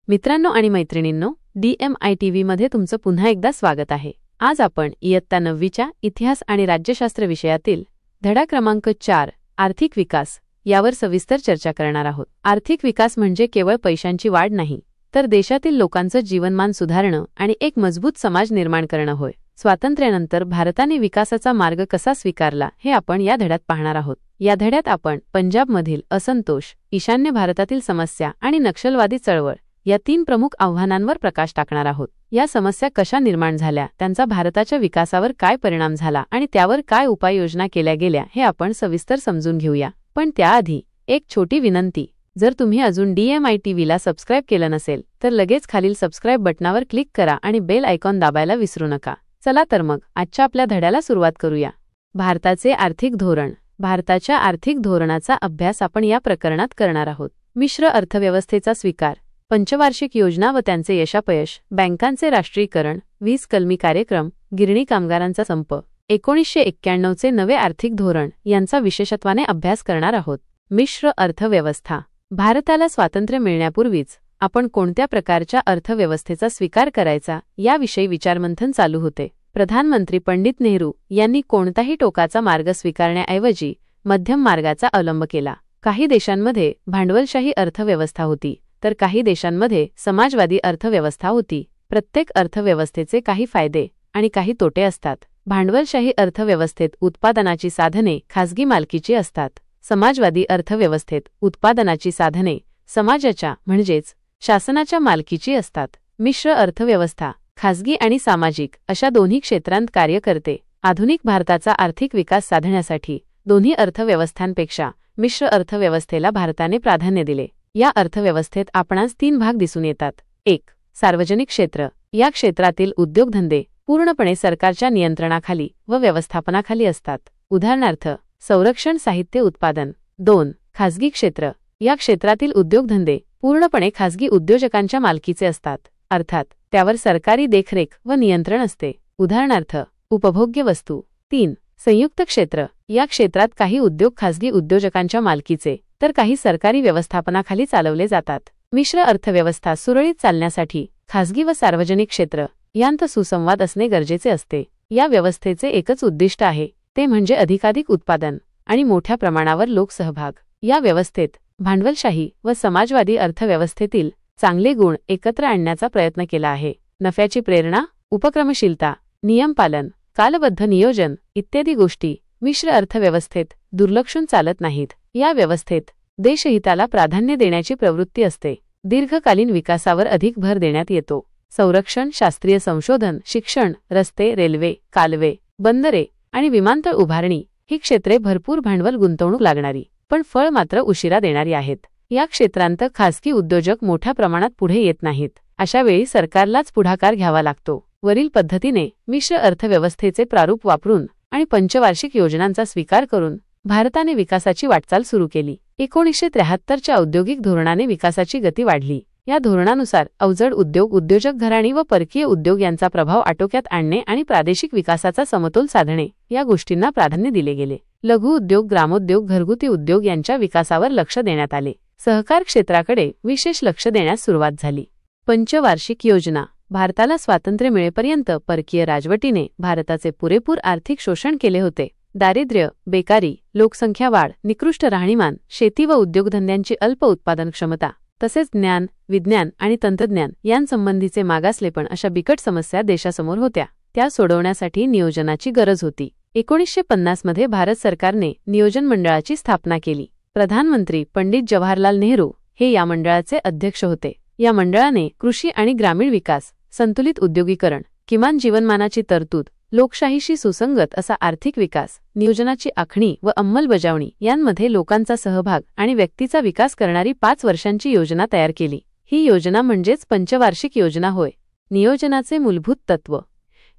मित्रांनो आणि मैत्रिणींनो, DMI मध्ये तुमचं पुन्हा एकदा स्वागत आहे। आज आपण इयत्ता 9वीच्या इतिहास आणि राज्यशास्त्र विषयातील धडा क्रमांक 4 आर्थिक विकास यावर सविस्तर चर्चा करणार आहोत। आर्थिक विकास म्हणजे केवळ पैशांची वाढ नाही, तर देशातील लोकांचं जीवनमान सुधारणं आणि एक मजबूत समाज निर्माण करणं होय। स्वातंत्र्यानंतर भारताने विकासाचा मार्ग कसा स्वीकारला हे आपण या धड्यात पाहणार आहोत। या धड्यात आपण पंजाबमधील असंतोष, ईशान्य भारतातील समस्या आणि नक्षलवादी चळवळ या 3 प्रमुख आव्हानांवर प्रकाश टाकणार आहोत। या समस्या कशा निर्माण झाल्या, त्यांचा भारताच्या विकासावर काय परिणाम झाला आणि त्यावर काय उपाययोजना केल्या गेल्या हे आपण सविस्तर समजून घेऊया। पण त्याआधी एक छोटी विनंती, जर तुम्ही अजून DMI ला सबस्क्राइब केलं नसेल तर लगेच खालील सबस्क्राइब बटनावर क्लिक करा आणि बेल आयकॉन दाबायला विसरू नका। चला तर मग आजच्या आपल्या धड्याला सुरुवात करूया। भारताचे आर्थिक धोरण। भारताच्या आर्थिक धोरणाचा अभ्यास आपण या प्रकरणात करणार आहोत। मिश्र अर्थव्यवस्थेचा स्वीकार, पंचवार्षिक योजना व त्यांचे यशापयश, बँकांचे राष्ट्रीयकरण, 20 कलमी कार्यक्रम, गिरणी कामगारांचा संप, 1991 चे नवे आर्थिक धोरण यांचा विशेषत्वाने अभ्यास करणार आहोत। मिश्र अर्थव्यवस्था। भारताला स्वातंत्र्य मिळण्यापूर्वीच आपण कोणत्या प्रकारच्या अर्थव्यवस्थेचा स्वीकार करायचा याविषयी विचारमंथन चालू होते। प्रधानमंत्री पंडित नेहरू यांनी कोणताही टोकाचा मार्ग स्वीकारण्याऐवजी मध्यम मार्गाचा अवलंब केला। काही देशांमध्ये भांडवलशाही अर्थव्यवस्था होती, तर काही देशांमध्ये समाजवादी अर्थव्यवस्था होती। प्रत्येक अर्थव्यवस्थेचे काही फायदे आणि काही तोटे असतात। भांडवलशाही अर्थव्यवस्थेत उत्पादनाची साधने खासगी मालकीची असतात। समाजवादी अर्थव्यवस्थेत उत्पादनाची साधने समाजाच्या म्हणजेच शासनाच्या मालकीची असतात। मिश्र अर्थव्यवस्था खासगी आणि सामाजिक अशा दोन्ही क्षेत्रांत कार्य करते। आधुनिक भारताचा आर्थिक विकास साधण्यासाठी दोन्ही अर्थव्यवस्थांपेक्षा मिश्र अर्थव्यवस्थेला भारताने प्राधान्य दिले। या अर्थव्यवस्थेत आपणास 3 भाग दिसून येतात। 1. सार्वजनिक क्षेत्र। या क्षेत्रातील उद्योगधंदे पूर्णपणे सरकारच्या नियंत्रणाखाली व व्यवस्थापनाखाली असतात। उदाहरणार्थ, संरक्षण साहित्य उत्पादन। 2. खासगी क्षेत्र। या क्षेत्रातील उद्योगधंदे पूर्णपणे खासगी उद्योजकांच्या मालकीचे असतात, अर्थात त्यावर सरकारी देखरेख व नियंत्रण असते। उदाहरणार्थ, उपभोग्य वस्तू। 3. संयुक्त क्षेत्र। या क्षेत्रात काही उद्योग खासगी उद्योजकांच्या मालकीचे तर काही सरकारी व्यवस्थापनाखाली चालवले जातात। मिश्र अर्थव्यवस्था सुरळीत चालण्यासाठी खासगी व सार्वजनिक क्षेत्र यांत सुसंवाद असणे गरजेचे असते। या व्यवस्थेचे एकच उद्दिष्ट आहे, ते म्हणजे अधिकाधिक उत्पादन आणि मोठ्या प्रमाणावर लोकसहभाग। या व्यवस्थेत भांडवलशाही व समाजवादी अर्थव्यवस्थेतील चांगले गुण एकत्र आणण्याचा प्रयत्न केला आहे। नफ्याची प्रेरणा, उपक्रमशीलता, नियमपालन, कालबद्ध नियोजन इत्यादी गोष्टी मिश्र अर्थव्यवस्थेत दुर्लक्षून चालत नाहीत। या व्यवस्थेत देशहिताला प्राधान्य देण्याची प्रवृत्ती असते। दीर्घकालीन विकासावर अधिक भर देण्यात येतो। संरक्षण, शास्त्रीय संशोधन, शिक्षण, रस्ते, रेल्वे, कालवे, बंदरे आणि विमानतळ उभारणी ही क्षेत्रे भरपूर भांडवल गुंतवणूक लागणारी, पण फळ मात्र उशिरा देणारी आहेत। या क्षेत्रांत खासगी उद्योजक मोठ्या प्रमाणात पुढे येत नाहीत। अशा वेळी सरकारलाच पुढाकार घ्यावा लागतो। वरील पद्धतीने मिश्र अर्थव्यवस्थेचे प्रारूप वापरून आणि पंचवार्षिक योजनांचा स्वीकार करून भारताने विकासाची वाटचाल सुरू केली। 1973च्या औद्योगिक धोरणाने विकासाची गती वाढली। या धोरणानुसार अवजड उद्योग, उद्योजक घराणी व परकीय उद्योग यांचा प्रभाव आटोक्यात आणणे आणि प्रादेशिक विकासाचा समतोल साधणे या गोष्टींना प्राधान्य दिले गेले। लघु उद्योग, ग्रामोद्योग, घरगुती उद्योग यांच्या विकासावर लक्ष देण्यात आले। सहकार क्षेत्राकडे विशेष लक्ष देण्यास सुरुवात झाली। पंचवार्षिक योजना। भारताला स्वातंत्र्य मिळेपर्यंत परकीय राजवटीने भारताचे पुरेपूर आर्थिक शोषण केले होते। दारिद्र्य, बेकारी, लोकसंख्या वाढ, निकृष्ट राहणीमान, शेती व उद्योगधंद्यांची अल्प उत्पादन क्षमता तसेच ज्ञान, विज्ञान आणि तंत्रज्ञान यांसंबंधीचे मागासलेपण अशा बिकट समस्या देशासमोर होत्या। त्या सोडवण्यासाठी नियोजनाची गरज होती। 1950 मध्ये भारत सरकारने नियोजन मंडळाची स्थापना केली। प्रधानमंत्री पंडित जवाहरलाल नेहरू हे या मंडळाचे अध्यक्ष होते। या मंडळाने कृषी आणि ग्रामीण विकास, संतुलित उद्योगीकरण, किमान जीवनमानाची तरतूद, लोकशाहीशी सुसंगत असा आर्थिक विकास, नियोजनाची आखणी व अंमलबजावणी यांमध्ये लोकांचा सहभाग आणि व्यक्तीचा विकास करणारी 5 वर्षांची योजना तयार केली। ही योजना म्हणजेच पंचवार्षिक योजना होय। नियोजनाचे मूलभूत तत्व: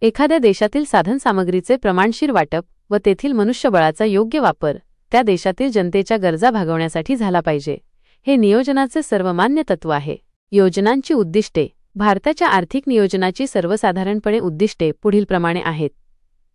एखाद्या देशातील साधनसामग्रीचे प्रमाणशीर वाटप व तेथील मनुष्यबळाचा योग्य वापर त्या देशातील जनतेच्या गरजा भागवण्यासाठी झाला पाहिजे। हे नियोजनाचे सर्वमान्य तत्व आहे। योजनांची उद्दिष्टे। भारताच्या आर्थिक नियोजनाची सर्वसाधारणपणे उद्दिष्टे पुढीलप्रमाणे आहेत: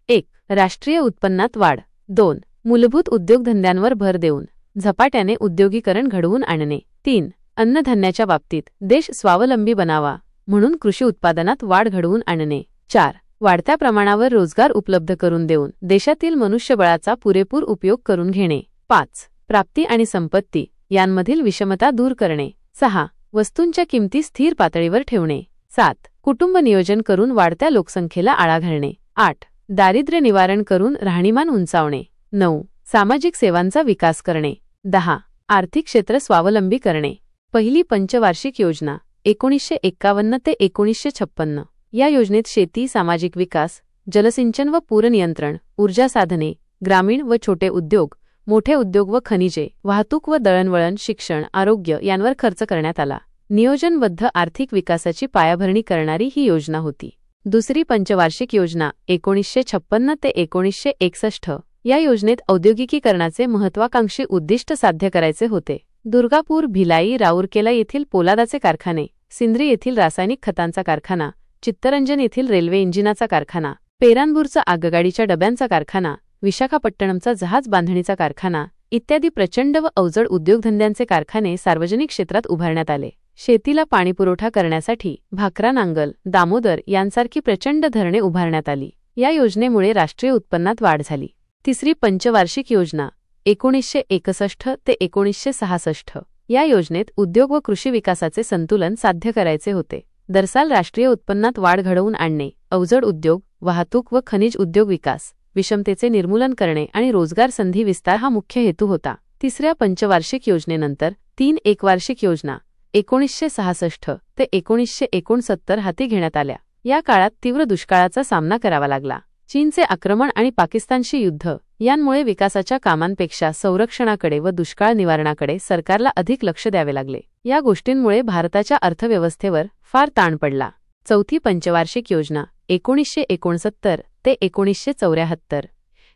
1. राष्ट्रीय उत्पन्नात वाढ. 2. मूलभूत उद्योगधंद्यांवर भर देऊन झपाट्याने उद्योगीकरण घडवून आणणे. 3. अन्नधान्याच्या बाबतीत देश स्वावलंबी बनावा म्हणून कृषी उत्पादनात वाढ घडवून आणणे. 4. वाढत्या प्रमाणावर रोजगार उपलब्ध करून देऊन देशातील मनुष्यबळाचा पुरेपूर उपयोग करून घेणे. 5. प्राप्ती आणि संपत्ती यांमधील विषमता दूर करणे. 6. वस्तूंच्या किमती स्थिर पातळीवर ठेवणे. 7. कुटुंब नियोजन करून वाढत्या लोकसंख्येला आळा घालणे. 8. दारिद्र्य निवारण करून राहणीमान उंचावणे. 9. सामाजिक सेवांचा विकास करणे. 10. आर्थिक क्षेत्र स्वावलंबी करणे. पहिली पंचवार्षिक योजना 1951 ते 1956. या योजनेत शेती, सामाजिक विकास, जलसिंचन व पूर नियंत्रण, ऊर्जा साधने, ग्रामीण व छोटे उद्योग, मोठे उद्योग व खनिजे, वाहतूक व दळणवळण, शिक्षण, आरोग्य यांवर खर्च करण्यात आला. नियोजनबद्ध आर्थिक विकासाची पायाभरणी करणारी ही योजना होती. दुसरी पंचवार्षिक योजना 1956 ते 1961. या योजनेत औद्योगिकीकरणाचे महत्त्वाकांक्षी उद्दिष्ट साध्य करायचे होते. दुर्गापूर, भिलाई, राऊरकेला येथील पोलादाचे कारखाने, सिंद्री येथील रासायनिक खतांचा कारखाना, चित्तरंजन येथील रेल्वे इंजिनाचा कारखाना, पेरांबूरचा आगगाडीच्या डब्यांचा कारखाना, विशाखापट्टणमचा जहाज बांधणीचा कारखाना इत्यादी प्रचंड व अवजड उद्योगधंद्यांचे कारखाने सार्वजनिक क्षेत्रात उभारण्यात आले. शेतीला पाणीपुरवठा करण्यासाठी भाकरा, नांगल, दामोदर यांसारखी प्रचंड धरणे उभारण्यात आली. या योजनेमुळे राष्ट्रीय उत्पन्नात वाढ झाली. तिसरी पंचवार्षिक योजना 1961 ते 1966. या योजनेत उद्योग व कृषी विकासाचे संतुलन साध्य करायचे होते. दरसाल राष्ट्रीय उत्पन्नात वाढ घडवून आणणे, अवजड उद्योग, वाहतूक व खनिज उद्योग विकास, विषमतेचे निर्मूलन करणे आणि रोजगार संधी विस्तार हा मुख्य हेतू होता. तिसऱ्या पंचवार्षिक योजनेनंतर 3 एकवार्षिक योजना 1966 ते 1969 हाती घेण्यात आल्या. या काळात तीव्र दुष्काळाचा सामना करावा लागला. चीनचे आक्रमण आणि पाकिस्तानशी युद्ध यांमुळे विकासाच्या कामांपेक्षा संरक्षणाकडे व दुष्काळ निवारणाकडे सरकारला अधिक लक्ष द्यावे लागले. या गोष्टींमुळे भारताच्या अर्थव्यवस्थेवर फार ताण पडला. चौथी पंचवार्षिक योजना 1969 ते 1974.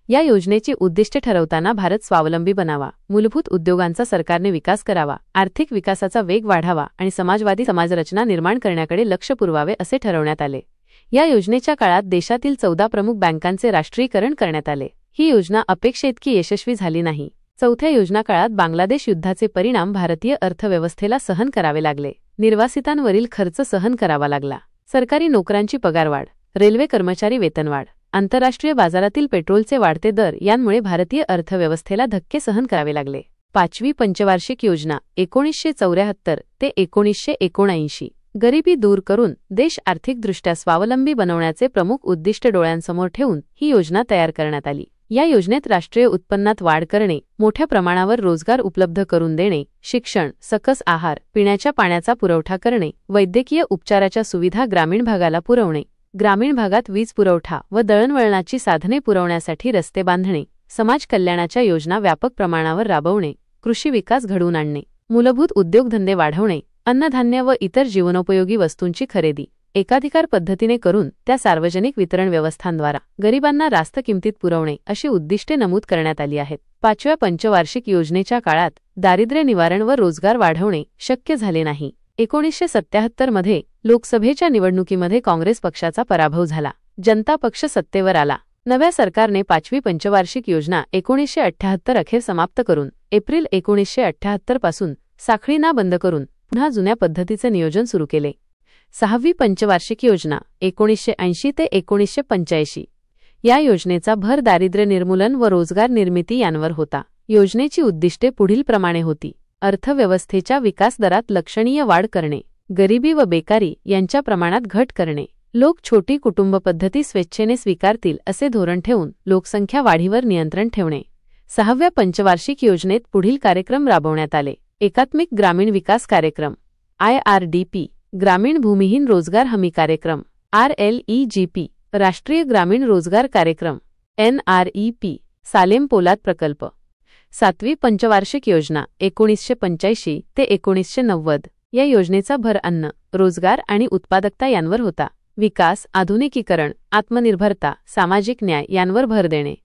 या योजनेची उद्दिष्टे ठरवताना भारत स्वावलंबी बनावा, मूलभूत उद्योगांचा सरकारने विकास करावा, आर्थिक विकासाचा वेग वाढावा आणि समाजवादी समाजरचना निर्माण करण्याकडे लक्ष पुरवावे असे ठरवण्यात आले. या योजनेच्या काळात देशातील 14 प्रमुख बँकांचे राष्ट्रीयकरण करण्यात आले. ही योजना अपेक्षेइतकी यशस्वी झाली नाही. चौथ्या योजना काळात बांगलादेश युद्धाचे परिणाम भारतीय अर्थव्यवस्थेला सहन करावे लागले. निर्वासितांवरील खर्च सहन करावा लागला. सरकारी नोकरांची पगारवाढ, रेल्वे कर्मचारी वेतनवाढ, आंतरराष्ट्रीय बाजारातील पेट्रोलचे वाढते दर यांमुळे भारतीय अर्थव्यवस्थेला धक्के सहन करावे लागले. पाचवी पंचवार्षिक योजना 1974 ते 1979. गरिबी दूर करून देश आर्थिकदृष्ट्या स्वावलंबी बनवण्याचे प्रमुख उद्दिष्ट डोळ्यांसमोर ठेवून ही योजना तयार करण्यात आली. या योजनेत राष्ट्रीय उत्पन्नात वाढ करणे, मोठ्या प्रमाणावर रोजगार उपलब्ध करून देणे, शिक्षण, सकस आहार, पिण्याच्या पाण्याचा पुरवठा करणे, वैद्यकीय उपचाराच्या सुविधा ग्रामीण भागाला पुरवणे, ग्रामीण भागात वीज पुरवठा व दळणवळणाची साधने पुरवण्यासाठी रस्ते बांधणे, समाज कल्याणाच्या योजना व्यापक प्रमाणावर राबवणे, कृषी विकास घडवून आणणे, मूलभूत उद्योगधंदे वाढवणे, अन्नधान्य व इतर जीवनोपयोगी वस्तूंची खरेदी एकाधिकार पद्धतीने करून त्या सार्वजनिक वितरण व्यवस्थांद्वारा गरिबांना रास्त किमतीत पुरवणे अशी उद्दिष्टे नमूद करण्यात आली आहेत. पाचव्या पंचवार्षिक योजनेच्या काळात दारिद्र्य निवारण व रोजगार वाढवणे शक्य झाले नाही. 1977 मध्ये लोकसभेच्या निवडणुकीमध्ये काँग्रेस पक्षाचा पराभव झाला. जनता पक्ष सत्तेवर आला. नव्या सरकारने पाचवी पंचवार्षिक योजना 1978 अखेर समाप्त करून एप्रिल 1978 पासून साखळीना बंद करून पुन्हा जुन्या पद्धतीचे नियोजन सुरू केले. सहावी पंचवार्षिक योजना 1980 ते 1985. या योजनेचा भर दारिद्र्य निर्मूलन व रोजगार निर्मिती यांवर होता. योजनेची उद्दिष्टे पुढीलप्रमाणे होती. अर्थव्यवस्थेच्या विकास दरात लक्षणीय वाढ करणे, गरिबी व बेकारी यांच्या प्रमाणात घट करणे, लोक छोटी कुटुंब पद्धती स्वेच्छेने स्वीकारतील असे धोरण ठेवून लोकसंख्या वाढीवर नियंत्रण ठेवणे. सहाव्या पंचवार्षिक योजनेत पुढील कार्यक्रम राबवण्यात आले. एकात्मिक ग्रामीण विकास कार्यक्रम IRDP, ग्रामीण भूमिहीन रोजगार हमी कार्यक्रम RLEGP, राष्ट्रीय ग्रामीण रोजगार कार्यक्रम NREP, सालेम पोलाद प्रकल्प. सातवी पंचवार्षिक योजना 1985 ते 1990. या योजनेचा भर अन्न, रोजगार आणि उत्पादकता यांवर होता. विकास, आधुनिकीकरण, आत्मनिर्भरता, सामाजिक न्याय यांवर भर देणे,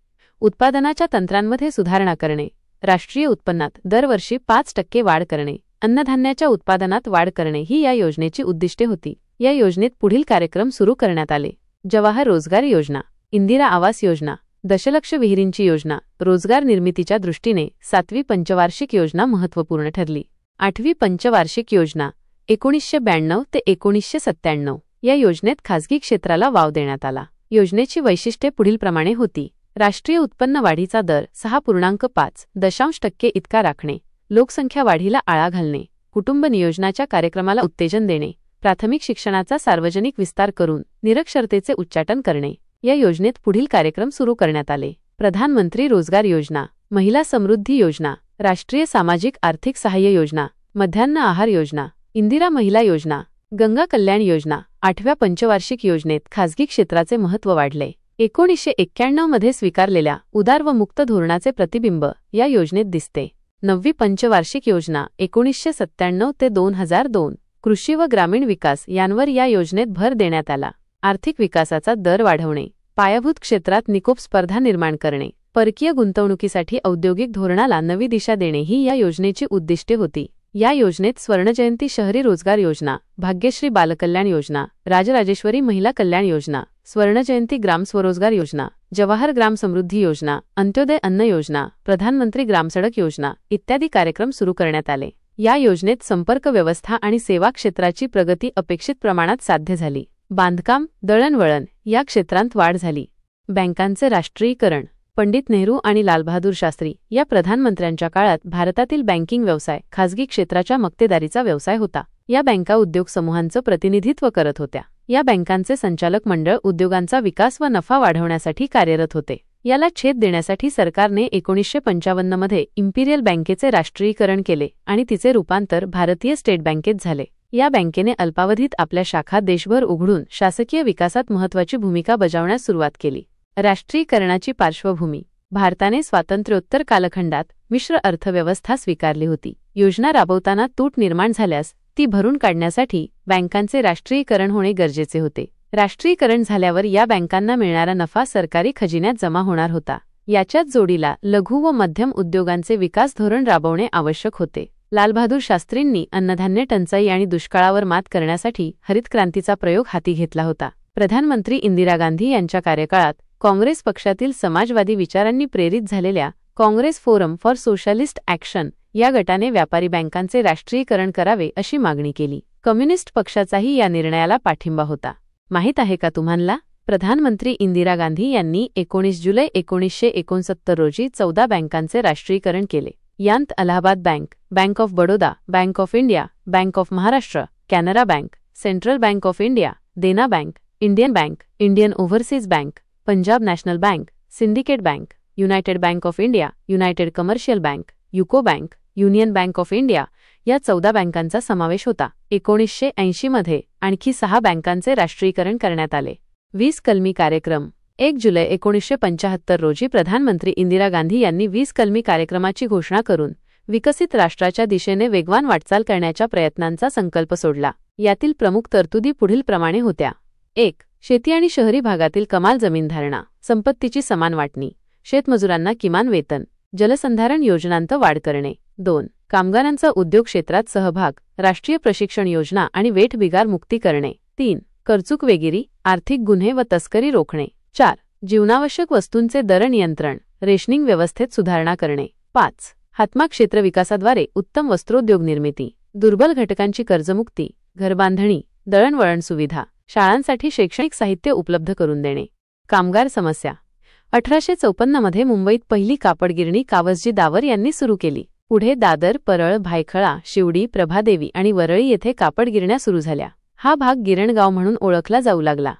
उत्पादनाच्या तंत्रांमध्ये सुधारणा करणे, राष्ट्रीय उत्पन्नात दरवर्षी 5% वाढ करणे, अन्नधान्याच्या उत्पादनात वाढ करणे ही या योजनेची उद्दिष्टे होती. या योजनेत पुढील कार्यक्रम सुरू करण्यात आले. जवाहर रोजगार योजना, इंदिरा आवास योजना, दशलक्ष विहिरींची योजना. रोजगार निर्मितीच्या दृष्टीने सातवी पंचवार्षिक योजना महत्त्वपूर्ण ठरली. 8वी पंचवार्षिक योजना 1992 ते 1997 या योजनेत खासगी क्षेत्राला वाव देण्यात आला. योजनेची वैशिष्ट्ये पुढीलप्रमाणे होती. राष्ट्रीय उत्पन्न वाढीचा दर 6.5% इतका राखणे, लोकसंख्या वाढीला आळा घालणे, कुटुंब नियोजनाच्या कार्यक्रमाला उत्तेजन देणे, प्राथमिक शिक्षणाचा सार्वजनिक विस्तार करून निरक्षरतेचे उच्चाटन करणे. या योजनेत पुढील कार्यक्रम सुरू करण्यात आले. प्रधानमंत्री रोजगार योजना, महिला समृद्धी योजना, राष्ट्रीय सामाजिक आर्थिक सहाय्य योजना, मध्यान्ह आहार योजना, इंदिरा महिला योजना, गंगा कल्याण योजना. 8व्या पंचवार्षिक योजनेत खासगी क्षेत्राचे महत्त्व वाढले. 1991 मध्ये स्वीकारलेल्या उदार व मुक्त धोरणाचे प्रतिबिंब या योजनेत दिसते. 9वी पंचवार्षिक योजना 1997 ते 2002 कृषी व ग्रामीण विकास यांवर या योजनेत भर देण्यात आला. आर्थिक विकासाचा दर वाढवणे, पायाभूत क्षेत्रात निकोप स्पर्धा निर्माण करणे, परकीय गुंतवणुकीसाठी औद्योगिक धोरणाला नवी दिशा देणे ही या योजनेची उद्दिष्टे होती. या योजनेत स्वर्णजयंती शहरी रोजगार योजना, भाग्यश्री बालकल्याण योजना, राजराजेश्वरी महिला कल्याण योजना, स्वर्णजयंती ग्राम स्वरोजगार योजना, जवाहर ग्राम समृद्धी योजना, अंत्योदय अन्न योजना, प्रधानमंत्री ग्रामसडक योजना इत्यादी कार्यक्रम सुरू करण्यात आले. या योजनेत संपर्क व्यवस्था आणि सेवा क्षेत्राची प्रगती अपेक्षित प्रमाणात साध्य झाली. बांधकाम, दळणवळण या क्षेत्रांत वाढ झाली. बँकांचे राष्ट्रीयीकरण. पंडित नेहरू आणि लालबहादूर शास्त्री या प्रधानमंत्र्यांच्या काळात भारतातील बँकिंग व्यवसाय खासगी क्षेत्राच्या मक्तेदारीचा व्यवसाय होता. या बँका उद्योग समूहांचं प्रतिनिधित्व करत होत्या. या बँकांचे संचालक मंडळ उद्योगांचा विकास व नफा वाढवण्यासाठी कार्यरत होते. याला छेद देण्यासाठी सरकारने 1955 मध्ये इम्पिरियल बँकेचे राष्ट्रीयीकरण केले आणि तिचे रूपांतर भारतीय स्टेट बँकेत झाले. या बँकेने अल्पावधीत आपल्या शाखा देशभर उघडून शासकीय विकासात महत्त्वाची भूमिका बजावण्यास सुरुवात केली. राष्ट्रीयीकरणाची पार्श्वभूमी. भारताने स्वातंत्र्योत्तर कालखंडात मिश्र अर्थव्यवस्था स्वीकारली होती. योजना राबवताना तूट निर्माण झाल्यास ती भरून काढण्यासाठी बँकांचे राष्ट्रीयीकरण होणे गरजेचे होते. राष्ट्रीयीकरण झाल्यावर या बँकांना मिळणारा नफा सरकारी खजिन्यात जमा होणार होता. याच्याच जोडीला लघु व मध्यम उद्योगांचे विकास धोरण राबवणे आवश्यक होते. लालबहादूर शास्त्रींनी अन्नधान्य टंचाई आणि दुष्काळावर मात करण्यासाठी हरितक्रांतीचा प्रयोग हाती घेतला होता. प्रधानमंत्री इंदिरा गांधी यांच्या कार्यकाळात काँग्रेस पक्षातील समाजवादी विचारांनी प्रेरित झालेल्या Congress forum for socialist action या गटाने व्यापारी बँकांचे राष्ट्रीयीकरण करावे अशी मागणी केली. कम्युनिस्ट पक्षाचाही या निर्णयाला पाठिंबा होता. माहीत आहे का तुम्हाला? प्रधानमंत्री इंदिरा गांधी यांनी 19 जुलै 1969 रोजी 14 बँकांचे राष्ट्रीयीकरण केले. यांत Allahabad bank, bank of Baroda, bank of India, bank of Maharashtra, Canara bank, central bank of India, Dena bank, Indian bank, Indian overseas bank, Punjab national bank, syndicate bank, United bank of India, United commercial bank, UCO bank, union bank of India या 14 बँकांचा समावेश होता. 1980 मध्ये आणखी 6 बँकांचे राष्ट्रीयीकरण करण्यात आले. 20 कलमी कार्यक्रम. 1 जुलै 1975 रोजी प्रधानमंत्री इंदिरा गांधी यांनी 20 कलमी कार्यक्रमाची घोषणा करून विकसित राष्ट्राच्या दिशेने वेगवान वाटचाल करण्याच्या प्रयत्नांचा संकल्प सोडला. यातील प्रमुख तरतुदी पुढीलप्रमाणे होत्या. 1. शेती आणि शहरी भागातील कमाल जमीन धारणा, संपत्तीची समान वाटणी, शेतमजुरांना किमान वेतन, जलसंधारण योजनांत वाढ करणे. 2. कामगारांचा उद्योग क्षेत्रात सहभाग, राष्ट्रीय प्रशिक्षण योजना आणि वेठबिगार मुक्ती करणे. 3. करचूक वेगिरी, आर्थिक गुन्हे व तस्करी रोखणे. 4. जीवनावश्यक वस्तूंचे दर नियंत्रण, रेशनिंग व्यवस्थेत सुधारणा करणे. 5. हातमाग क्षेत्र विकासाद्वारे उत्तम वस्त्रोद्योग निर्मिती, दुर्बल घटकांची कर्जमुक्ती, घरबांधणी, दळणवळण सुविधा, शाळांसाठी शैक्षणिक साहित्य उपलब्ध करून देणे. कामगार समस्या. 1854 मध्ये मुंबईत पहिली कापड गिरणी कावसजी दावर यांनी सुरू केली. पुढे दादर, परळ, भायखळा, शिवडी, प्रभादेवी आणि वरळी येथे कापड गिरण्या सुरू झाल्या. हा भाग गिरणगाव म्हणून ओळखला जाऊ लागला.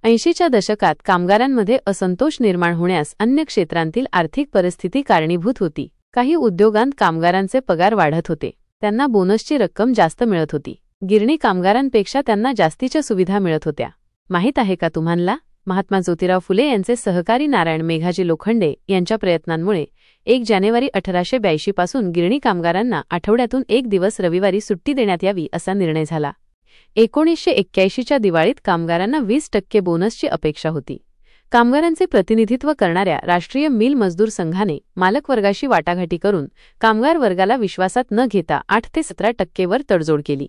80च्या दशकात कामगारांमध्ये असंतोष निर्माण होण्यास अन्य क्षेत्रांतील आर्थिक परिस्थिती कारणीभूत होती. काही उद्योगांत कामगारांचे पगार वाढत होते, त्यांना बोनसची रक्कम जास्त मिळत होती. गिरणी कामगारांपेक्षा त्यांना जास्तीच्या सुविधा मिळत होत्या. माहीत आहे का तुम्हाला? महात्मा ज्योतिराव फुले यांचे सहकारी नारायण मेघाजी लोखंडे यांच्या प्रयत्नांमुळे 1 जानेवारी 1882 पासून गिरणी कामगारांना आठवड्यातून 1 दिवस रविवारी सुट्टी देण्यात यावी असा निर्णय झाला. 1981च्या दिवाळीत कामगारांना 20% बोनसची अपेक्षा होती. कामगारांचे प्रतिनिधित्व करणाऱ्या राष्ट्रीय मिल मजदूर संघाने मालकवर्गाशी वाटाघाटी करून कामगार वर्गाला विश्वासात न घेता 8 ते 17% वर तडजोड केली.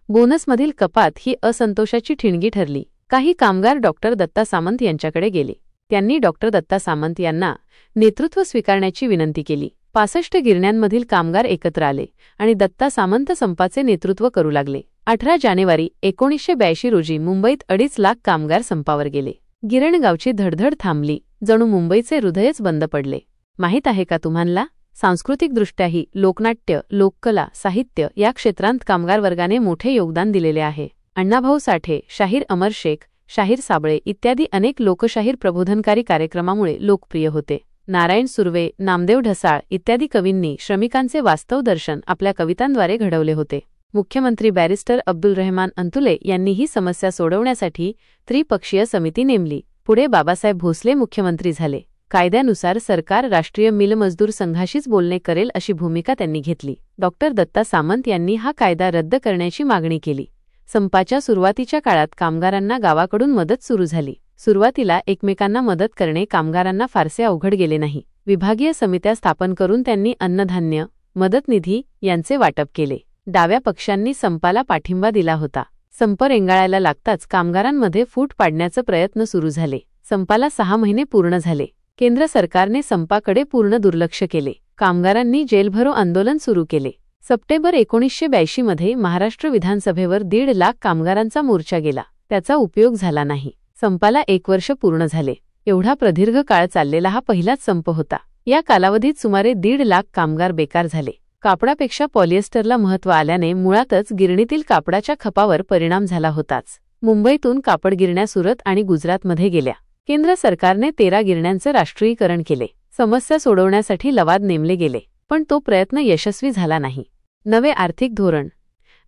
बोनसमधील कपात ही असंतोषाची ठिणगी ठरली. काही कामगार डॉक्टर दत्ता सामंत यांच्याकडे गेले. त्यांनी डॉक्टर दत्ता सामंत यांना नेतृत्व स्वीकारण्याची विनंती केली. 65 गिरण्यांमधील कामगार एकत्र आले आणि दत्ता सामंत संपाचे नेतृत्व करू लागले. 18 जानेवारी 1982 रोजी मुंबईत 2.5 लाख कामगार संपावर गेले. गिरणगावची धडधड थांबली, जणू मुंबईचे हृदयच बंद पडले. माहीत आहे का तुम्हाला, सांस्कृतिकदृष्ट्याही लोकनाट्य, लोककला, साहित्य या क्षेत्रांत कामगार वर्गाने मोठे योगदान दिलेले आहे. अण्णाभाऊ साठे, शाहीर अमर शेख, शाहीर साबळे इत्यादी अनेक लोकशाहीर प्रबोधनकारी कार्यक्रमामुळे लोकप्रिय होते. नारायण सुर्वे, नामदेव ढसाळ इत्यादी कवींनी श्रमिकांचे वास्तव दर्शन आपल्या कवितांद्वारे घडवले होते. मुख्यमंत्री बॅरिस्टर अब्दुल रहमान अंतुले यांनी ही समस्या सोडवण्यासाठी त्रिपक्षीय समिती नेमली. पुढे बाबासाहेब भोसले मुख्यमंत्री झाले. कायद्यानुसार सरकार राष्ट्रीय मिल मजदूर संघाशीच बोलणे करेल अशी भूमिका त्यांनी घेतली. डॉक्टर दत्ता सामंत यांनी हा कायदा रद्द करण्याची मागणी केली. संपाच्या सुरुवातीच्या काळात कामगारांना गावाकडून मदत सुरू झाली. सुरुवातीला एकमेकांना मदत करणे कामगारांना फारसे अवघड गेले नाही. विभागीय समित्या स्थापन करून त्यांनी अन्नधान्य, मदत निधी यांचे वाटप केले. डाव्या पक्षांनी संपाला पाठिंबा दिला होता. संप रेंगाळायला लागताच कामगारांमध्ये फूट पाडण्याचे प्रयत्न सुरू झाले. संपाला 6 महिने पूर्ण झाले. केंद्र सरकारने संपाकडे पूर्ण दुर्लक्ष केले. कामगारांनी जेलभरो आंदोलन सुरू केले. सप्टेंबर 1982 मध्ये महाराष्ट्र विधानसभेवर 1.5 लाख कामगारांचा मोर्चा गेला. त्याचा उपयोग झाला नाही. संपाला 1 वर्ष पूर्ण झाले. एवढा प्रदीर्घ काळ चाललेला हा पहिलाच संप होता. या कालावधीत सुमारे 1.5 लाख कामगार बेकार झाले. कापडापेक्षा पॉलिएस्टरला महत्त्व आल्याने मुळातच गिरणीतील कापडाच्या खपावर परिणाम झाला होताच. मुंबईतून कापड गिरण्या सुरत आणि गुजरातमध्ये गेल्या. केंद्र सरकारने 13 गिरण्यांचे राष्ट्रीयीकरण केले. समस्या सोडवण्यासाठी लवाद नेमले गेले, पण तो प्रयत्न यशस्वी झाला नाही. नवे आर्थिक धोरण.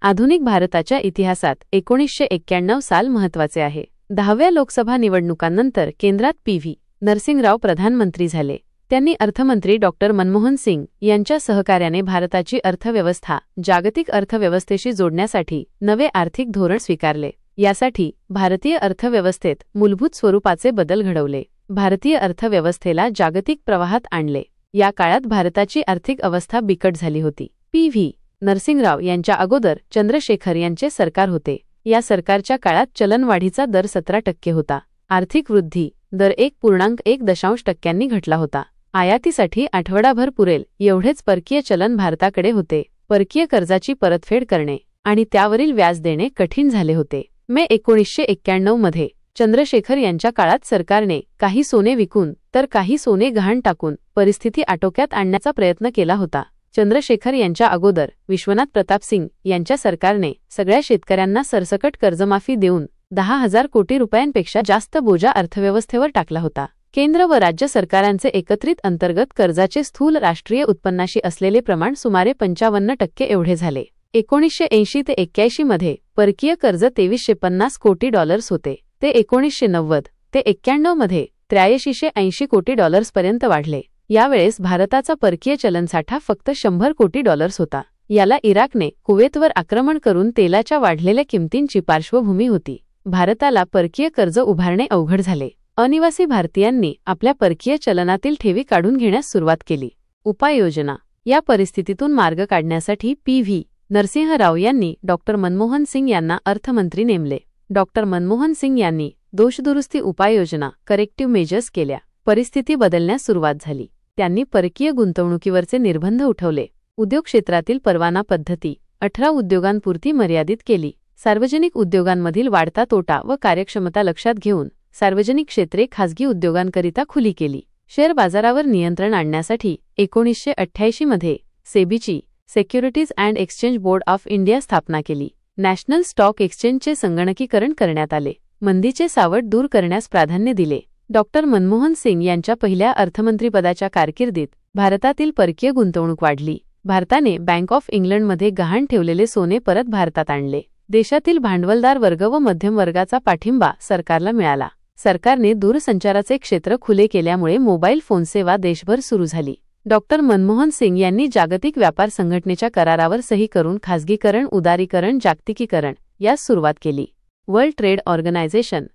आधुनिक भारताच्या इतिहासात 1991 साल महत्त्वाचे आहे. 10व्या लोकसभा निवडणुकांनंतर केंद्रात पी.व्ही. नरसिंहराव प्रधानमंत्री झाले. त्यांनी अर्थमंत्री डॉक्टर मनमोहन सिंग यांच्या सहकार्याने भारताची अर्थव्यवस्था जागतिक अर्थव्यवस्थेशी जोडण्यासाठी नवे आर्थिक धोरण स्वीकारले. यासाठी भारतीय अर्थव्यवस्थेत मूलभूत स्वरूपाचे बदल घडवले. भारतीय अर्थव्यवस्थेला जागतिक प्रवाहात आणले. या काळात भारताची आर्थिक अवस्था बिकट झाली होती. पी.व्ही. नरसिंहराव यांच्या अगोदर चंद्रशेखर यांचे सरकार होते. या सरकारच्या काळात चलनवाढीचा दर 17% होता. आर्थिक वृद्धी दर 1.1% घटला होता. आयातीसाठी आठवडाभर पुरेल एवढेच परकीय चलन भारताकडे होते. परकीय कर्जाची परतफेड करणे आणि त्यावरील व्याज देणे कठीण झाले होते. मे 1991 मध्ये चंद्रशेखर यांच्या काळात सरकारने काही सोने विकून तर काही सोने गहाण टाकून परिस्थिती आटोक्यात आणण्याचा प्रयत्न केला होता. चंद्रशेखर यांच्या अगोदर विश्वनाथ प्रताप सिंग यांच्या सरकारने सगळ्या शेतकऱ्यांना सरसकट कर्जमाफी देऊन 10,000 कोटी रुपयांपेक्षा जास्त बोजा अर्थव्यवस्थेवर टाकला होता. केंद्र व राज्य सरकारांचे एकत्रित अंतर्गत कर्जाचे स्थूल राष्ट्रीय उत्पन्नाशी असलेले प्रमाण सुमारे 55% एवढे झाले. 1980 ते 81 मध्ये परकीय कर्ज $2350 कोटी होते. ते 1990 ते 91 मध्ये $8380 कोटी पर्यंत वाढले. यावेळेस भारताचा परकीय चलनसाठा फक्त $100 कोटी होता. याला इराकने कुवेतवर आक्रमण करून तेलाच्या वाढलेल्या किमतींची पार्श्वभूमी होती. भारताला परकीय कर्ज उभारणे अवघड झाले. अनिवासी भारतीयांनी आपल्या परकीय चलनातील ठेवी काढून घेण्यास सुरुवात केली. उपाययोजना. या परिस्थितीतून मार्ग काढण्यासाठी पी.व्ही. नरसिंहराव यांनी डॉक्टर मनमोहन सिंग यांना अर्थमंत्री नेमले. डॉक्टर मनमोहन सिंग यांनी दोषदुरुस्ती उपाययोजना करेक्टिव्ह मेजर्स केल्या. परिस्थिती बदलण्यास सुरुवात झाली. त्यांनी परकीय गुंतवणुकीवरचे निर्बंध उठवले. उद्योग क्षेत्रातील परवाना पद्धती 18 उद्योगांपुरती मर्यादित केली. सार्वजनिक उद्योगांमधील वाढता तोटा व कार्यक्षमता लक्षात घेऊन सार्वजनिक क्षेत्रे खासगी उद्योगांकरिता खुली केली. शेअर बाजारावर नियंत्रण आणण्यासाठी 1988 मध्ये सेबीची securities and exchange board of India स्थापना केली. नॅशनल स्टॉक एक्सचेंजचे संगणकीकरण करण्यात आले. मंदीचे सावट दूर करण्यास प्राधान्य दिले. डॉक्टर मनमोहन सिंग यांच्या पहिल्या अर्थमंत्रीपदाच्या कारकिर्दीत भारतातील परकीय गुंतवणूक वाढली. भारताने बँक ऑफ इंग्लंडमध्ये गहाण ठेवलेले सोने परत भारतात आणले. देशातील भांडवलदार वर्ग व मध्यम वर्गाचा पाठिंबा सरकारला मिळाला. सरकारने दूरसंचाराचे क्षेत्र खुले केल्यामुळे मोबाईल फोन सेवा देशभर सुरू झाली. डॉक्टर मनमोहन सिंग यांनी जागतिक व्यापार संघटनेच्या करारावर सही करून खासगीकरण, उदारीकरण, जागतिकीकरण यास सुरुवात केली. वर्ल्ड ट्रेड ऑर्गनायझेशन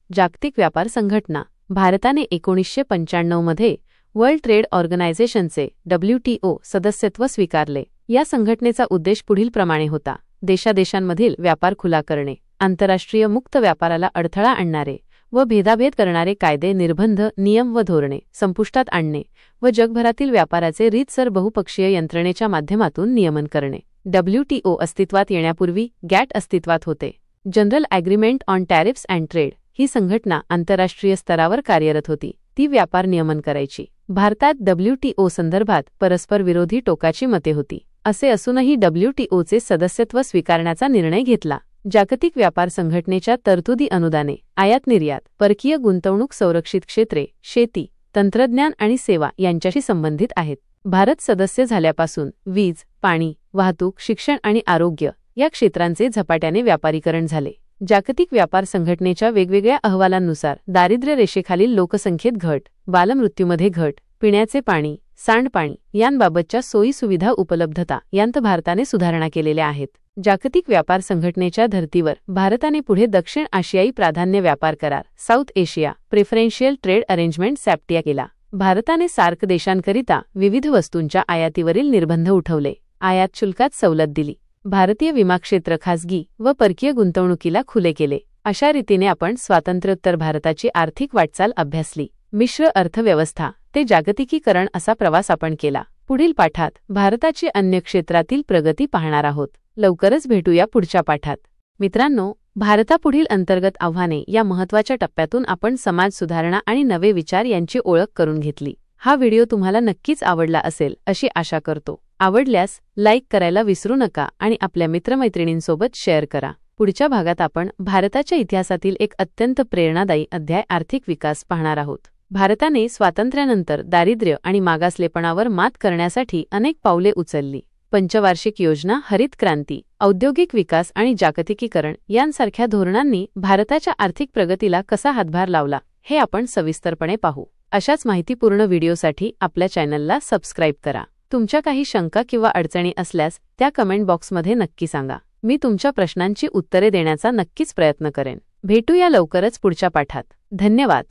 जागतिक व्यापार संघटना. भारताने 1995 मध्ये वर्ल्ड ट्रेड ऑर्गनायझेशनचे WTO सदस्यत्व स्वीकारले. या संघटनेचा उद्देश पुढीलप्रमाणे होता: देशादेशांमधील व्यापार खुला करणे, आंतरराष्ट्रीय मुक्त व्यापाराला अडथळा आणणारे व भेदाभेद करणारे कायदे, निर्बंध, नियम व धोरणे संपुष्टात आणणे व जगभरातील व्यापाराचे रीतसर बहुपक्षीय यंत्रणेच्या माध्यमातून नियमन करणे. WTO अस्तित्वात येण्यापूर्वी गॅट अस्तित्वात होते. General agreement on tariffs and trade ही संघटना आंतरराष्ट्रीय स्तरावर कार्यरत होती. ती व्यापार नियमन करायची. भारतात WTO संदर्भात परस्पर विरोधी टोकाची मते होती. असे असूनही WTOचे सदस्यत्व स्वीकारण्याचा निर्णय घेतला. जागतिक व्यापार संघटनेच्या तरतुदी अनुदाने, आयात निर्यात, परकीय गुंतवणूक, संरक्षित क्षेत्रे, शेती, तंत्रज्ञान आणि सेवा यांच्याशी संबंधित आहेत. भारत सदस्य झाल्यापासून वीज, पाणी, वाहतूक, शिक्षण आणि आरोग्य या क्षेत्रांचे झपाट्याने व्यापारीकरण झाले. जागतिक व्यापार संघटनेच्या वेगवेगळ्या अहवालांनुसार दारिद्र्य रेषेखालील लोकसंख्येत घट, बालमृत्यूमध्ये घट, पिण्याचे पाणी, सांडपाणी यांबाबतच्या सोयीसुविधा उपलब्धता यांत भारताने सुधारणा केलेल्या आहेत. जागतिक व्यापार संघटनेच्या धर्तीवर भारताने पुढे दक्षिण आशियाई प्राधान्य व्यापार करार, साऊथ एशिया प्रेफरेन्शियल ट्रेड अरेंजमेंट सॅप्टिया केला. भारताने सार्क देशांकरिता विविध वस्तूंच्या आयातीवरील निर्बंध उठवले. आयात शुल्कात सवलत दिली. भारतीय विमा क्षेत्र खासगी व परकीय गुंतवणुकीला खुले केले. अशा रीतीने आपण स्वातंत्र्योत्तर भारताची आर्थिक वाटचाल अभ्यासली. मिश्र अर्थव्यवस्था ते जागतिकीकरण असा प्रवास आपण केला. पुढील पाठात भारताची अन्य क्षेत्रातील प्रगती पाहणार आहोत. लवकरच भेटूया पुढच्या पाठात. मित्रांनो, भारतापुढील अंतर्गत आव्हाने या महत्त्वाच्या टप्प्यातून आपण समाज सुधारणा आणि नवे विचार यांची ओळख करून घेतली. हा व्हिडिओ तुम्हाला नक्कीच आवडला असेल अशी आशा करतो. आवडल्यास लाईक करायला विसरू नका आणि आपल्या मित्रमैत्रिणींसोबत शेअर करा. पुढच्या भागात आपण भारताच्या इतिहासातील एक अत्यंत प्रेरणादायी अध्याय आर्थिक विकास पाहणार आहोत. भारताने स्वातंत्र्यानंतर दारिद्र्य आणि मागासलेपणावर मात करण्यासाठी अनेक पावले उचलली. पंचवार्षिक योजना, हरित क्रांती, औद्योगिक विकास आणि जागतिकीकरण यांसारख्या धोरणांनी भारताच्या आर्थिक प्रगतीला कसा हातभार लावला हे आपण सविस्तरपणे पाहू. अशाच माहितीपूर्ण व्हिडिओसाठी आपल्या चॅनलला सबस्क्राईब करा. तुमच्या काही शंका किंवा अडचणी असल्यास त्या कमेंट बॉक्समध्ये नक्की सांगा. मी तुमच्या प्रश्नांची उत्तरे देण्याचा नक्कीच प्रयत्न करेन. भेटूया लवकरच पुढच्या पाठात. धन्यवाद.